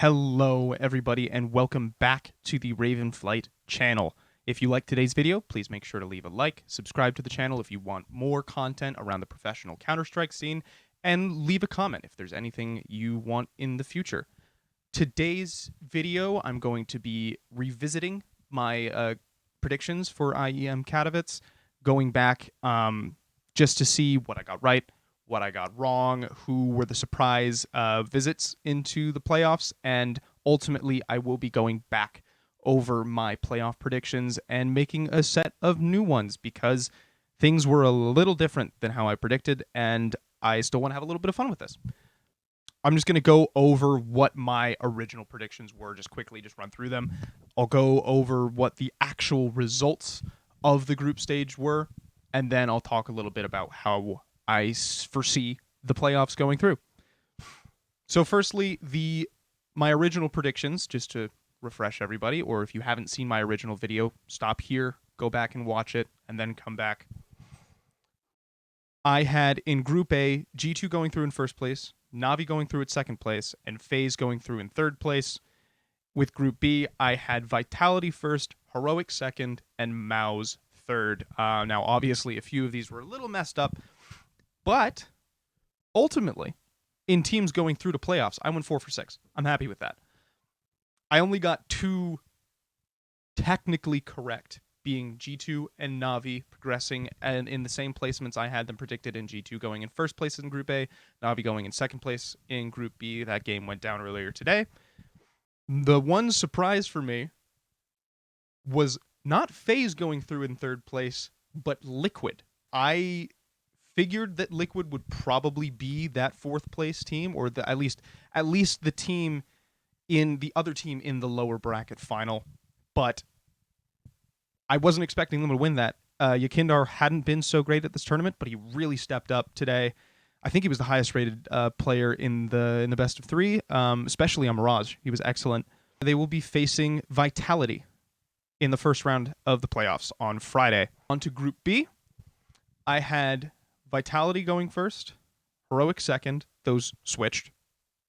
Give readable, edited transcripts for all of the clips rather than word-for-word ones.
Hello, everybody, and welcome back to the Ravenflight channel. If you like today's video, please make sure to leave a like, subscribe to the channel if you want more content around the professional Counter-Strike scene, and leave a comment if there's anything you want in the future. Today's video, I'm going to be revisiting my predictions for IEM Katowice, going back just to see what I got right, what I got wrong, who were the surprise visits into the playoffs, and ultimately I will be going back over my playoff predictions and making a set of new ones because things were a little different than how I predicted, and I still want to have a little bit of fun with this. I'm just going to go over what my original predictions were, just quickly, just run through them. I'll go over what the actual results of the group stage were, and then I'll talk a little bit about how I foresee the playoffs going through. So firstly, my original predictions, just to refresh everybody, or if you haven't seen my original video, stop here, go back and watch it, and then come back. I had in Group A, G2 going through in first place, Na'Vi going through at second place, and FaZe going through in third place. With Group B, I had Vitality first, Heroic second, and Maus third. Now, obviously, a few of these were a little messed up, but ultimately, in teams going through to playoffs, I went 4 for 6. I'm happy with that. I only got 2 technically correct, being G2 and Na'Vi progressing and in the same placements I had them predicted, in G2 going in first place in Group A, Na'Vi going in second place in Group B. That game went down earlier today. The one surprise for me was not FaZe going through in third place, but Liquid. I figured that Liquid would probably be that fourth place team, or at least the team in the other team in the lower bracket final, but I wasn't expecting them to win that. Yakindar hadn't been so great at this tournament, but he really stepped up today. I think he was the highest rated player in the best of 3, especially on Mirage. He was excellent. They will be facing Vitality in the first round of the playoffs on Friday. On to Group B, I had Vitality going first, Heroic second. Those switched.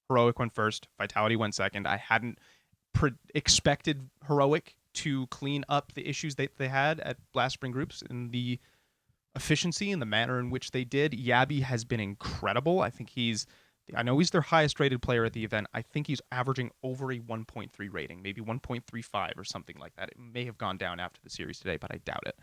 Heroic went first, Vitality went second. I hadn't expected Heroic to clean up the issues that they had at Last Spring Groups in the efficiency and the manner in which they did. Yabi has been incredible. I know he's their highest rated player at the event. I think he's averaging over a 1.3 rating, maybe 1.35 or something like that. It may have gone down after the series today, but I doubt it.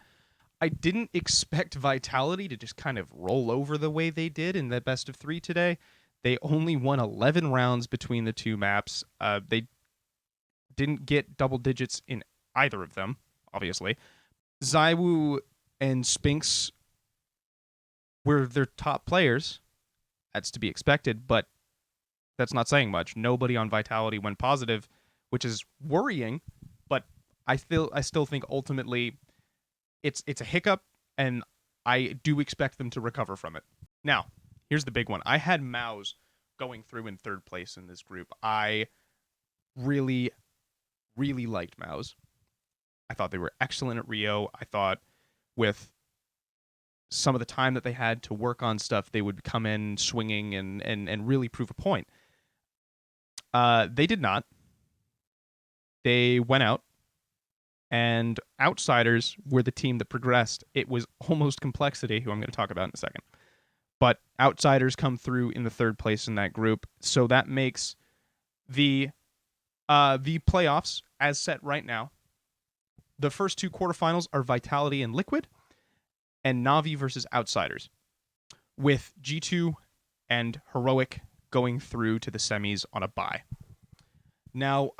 I didn't expect Vitality to just kind of roll over the way they did in the best of 3 today. They only won 11 rounds between the two maps. They didn't get double digits in either of them, obviously. Zywoo and Spinks were their top players. That's to be expected, but that's not saying much. Nobody on Vitality went positive, which is worrying, but I still think ultimately it's a hiccup, and I do expect them to recover from it. Now, here's the big one. I had Maus going through in third place in this group. I really, really liked Maus. I thought they were excellent at Rio. I thought with some of the time that they had to work on stuff, they would come in swinging and really prove a point. They did not. They went out, and Outsiders were the team that progressed. It was almost Complexity, who I'm going to talk about in a second. But Outsiders come through in the third place in that group, so that makes the playoffs as set right now. The first 2 quarterfinals are Vitality and Liquid, and Na'Vi versus Outsiders, with G2 and Heroic going through to the semis on a bye. Now,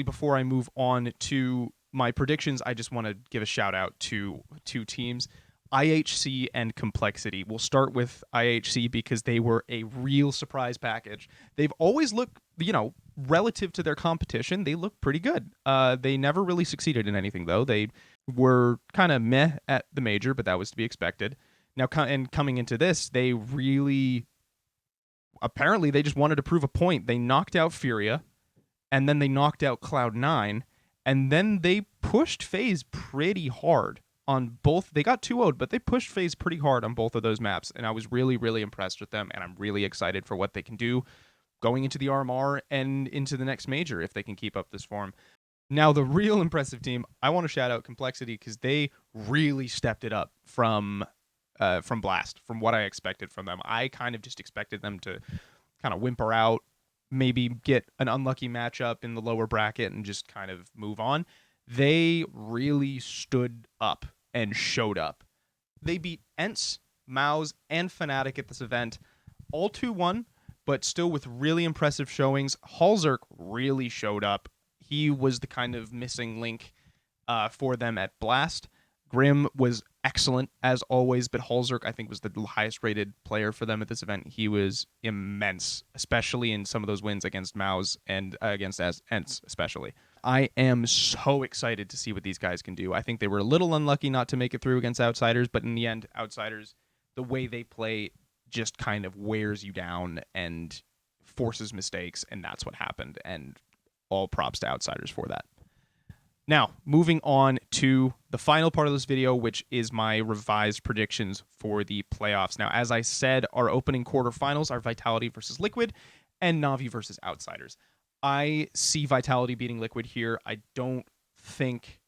before I move on to my predictions, I just want to give a shout out to 2 teams, IHC and Complexity. We'll start with IHC because they were a real surprise package. They've always looked, relative to their competition, they look pretty good. They never really succeeded in anything, though. They were kind of meh at the major, but that was to be expected. Now, coming into this, apparently they just wanted to prove a point. They knocked out Furia, and then they knocked out Cloud9, and then they pushed FaZe pretty hard on both. They got 2-0'd, but they pushed FaZe pretty hard on both of those maps, and I was really, really impressed with them, and I'm really excited for what they can do going into the RMR and into the next major if they can keep up this form. Now, the real impressive team, I want to shout out Complexity because they really stepped it up from Blast, from what I expected from them. I kind of just expected them to kind of whimper out, maybe get an unlucky matchup in the lower bracket and just kind of move on. They really stood up and showed up. They beat Ents, Mouse, and Fnatic at this event, all 2-1, but still with really impressive showings. Halzerk really showed up. He was the kind of missing link for them at Blast. Grim was excellent, as always, but Halzerk, I think, was the highest-rated player for them at this event. He was immense, especially in some of those wins against Mouse and against Ents, especially. I am so excited to see what these guys can do. I think they were a little unlucky not to make it through against Outsiders, but in the end, Outsiders, the way they play just kind of wears you down and forces mistakes, and that's what happened, and all props to Outsiders for that. Now, moving on to the final part of this video, which is my revised predictions for the playoffs. Now, as I said, our opening quarterfinals are Vitality versus Liquid and Na'Vi versus Outsiders. I see Vitality beating Liquid here. I don't think,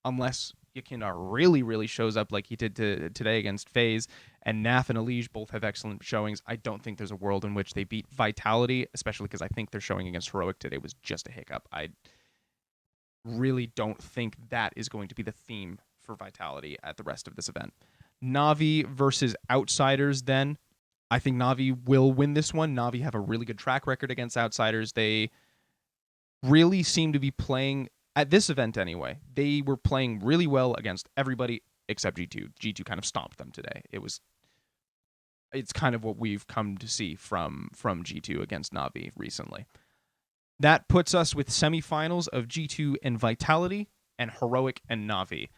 unless Yakina really, really shows up like he did today against FaZe, and Naf and Elige both have excellent showings, I don't think there's a world in which they beat Vitality, especially because I think their showing against Heroic today was just a hiccup. I really don't think that is going to be the theme for Vitality at the rest of this event. Na'Vi versus Outsiders, then. I think Na'Vi will win this one. Na'Vi have a really good track record against Outsiders. They really seem to be playing, at this event anyway, they were playing really well against everybody except G2. G2 kind of stomped them today. It's kind of what we've come to see from G2 against Na'Vi recently. That puts us with semifinals of G2 and Vitality and Heroic and Na'Vi.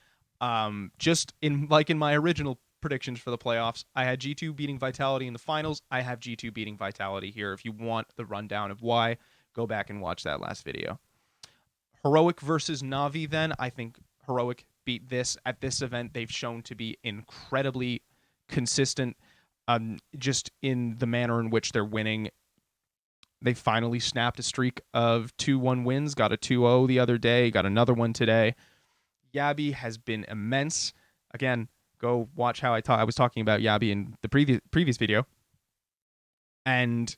Just in my original predictions for the playoffs, I had G2 beating Vitality in the finals. I have G2 beating Vitality here. If you want the rundown of why, go back and watch that last video. Heroic versus Na'Vi, then. I think Heroic beat this. At this event, they've shown to be incredibly consistent, just in the manner in which they're winning. They finally snapped a streak of 2-1 wins, got a 2-0 the other day, got another one today. Yabi has been immense. Again, go watch how I was talking about Yabi in the previous video. And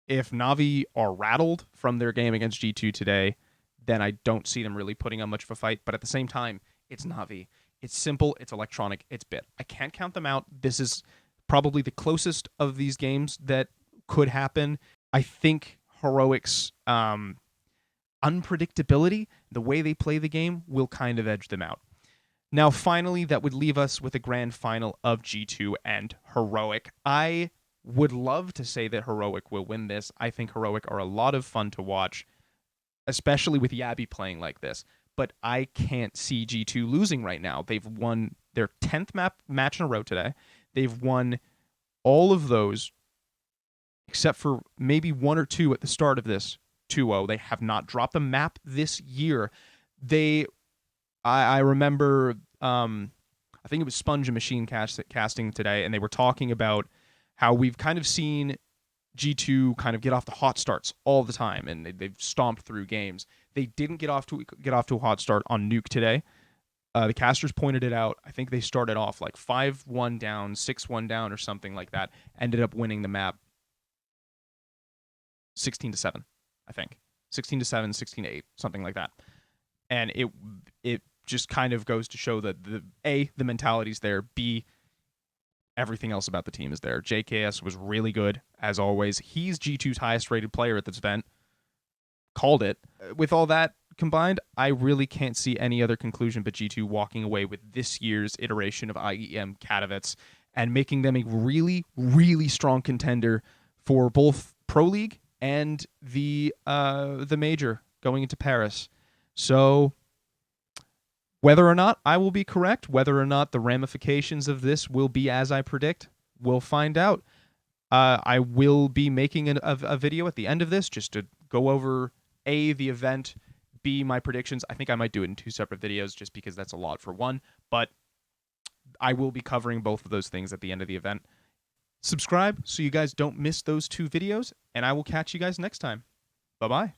if Na'Vi are rattled from their game against G2 today, then I don't see them really putting up much of a fight. But at the same time, it's Na'Vi. It's simple, it's electronic, it's bit. I can't count them out. This is probably the closest of these games that could happen. I think Heroic's unpredictability, the way they play the game, will kind of edge them out. Now, finally, that would leave us with a grand final of G2 and Heroic. I would love to say that Heroic will win this. I think Heroic are a lot of fun to watch, especially with Yabi playing like this. But I can't see G2 losing right now. They've won their 10th match in a row today. They've won all of those, except for maybe one or two at the start of this 2-0. They have not dropped a map this year. I remember, I think it was Sponge and Machine casting today, and they were talking about how we've kind of seen G2 kind of get off the hot starts all the time, and they've stomped through games. They didn't get off to a hot start on Nuke today. The casters pointed it out. I think they started off like 5-1 down, 6-1 down, or something like that. Ended up winning the map 16-7, I think. 16-7, 16-8, something like that. And it just kind of goes to show that the mentality's there, B, everything else about the team is there. JKS was really good, as always. He's G2's highest rated player at this event. Called it. With all that combined, I really can't see any other conclusion but G2 walking away with this year's iteration of IEM Katowice and making them a really, really strong contender for both Pro League and the major going into Paris. So whether or not I will be correct, whether or not the ramifications of this will be as I predict, we'll find out. I will be making a video at the end of this just to go over A, the event, B, my predictions. I think I might do it in two separate videos just because that's a lot for one, but I will be covering both of those things at the end of the event. Subscribe so you guys don't miss those 2 videos, and I will catch you guys next time. Bye-bye.